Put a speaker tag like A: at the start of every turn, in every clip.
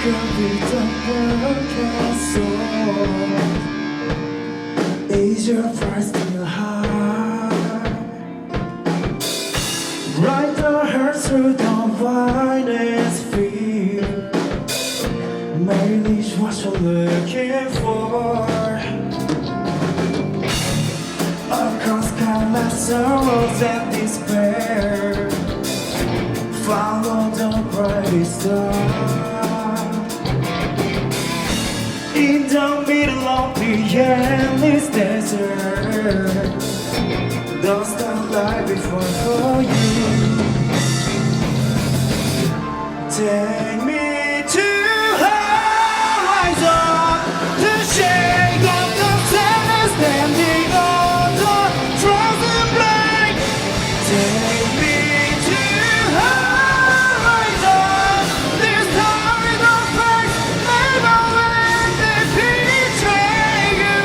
A: could be the broken soul. Is your pride still high? Right the hurt through the finest field. Maybe it's what you're looking for. Across countless sorrows and despair, follow the bright star. In the middle of the endless desert, those that lie before for you. Take me to horizon, the shade of the sun standing on the frozen plain. Take me to horizon, this story don't break, never let it betray you.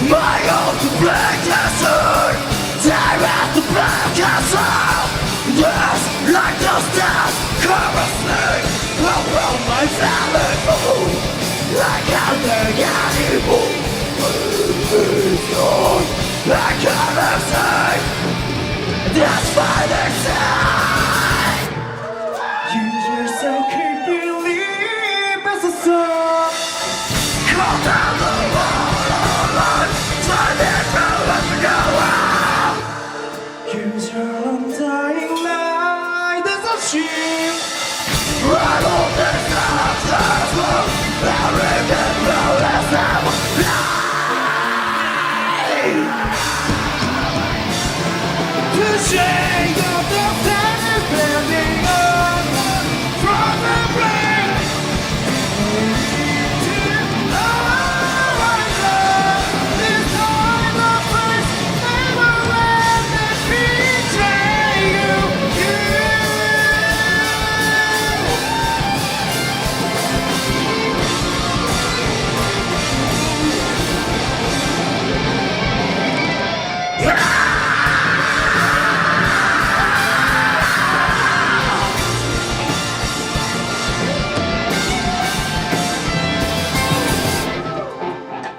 A: My own to black desert, tear at the black castle. Yes, like the stars, come a snake around my family food. Like a big animal, it's gone. I cannot say, that's my next time. You yourself can't believe it's a song. Come down the wall. Use your undying light as a shield. Right on this nonsense, arrogant, flawless, never fly. To shame.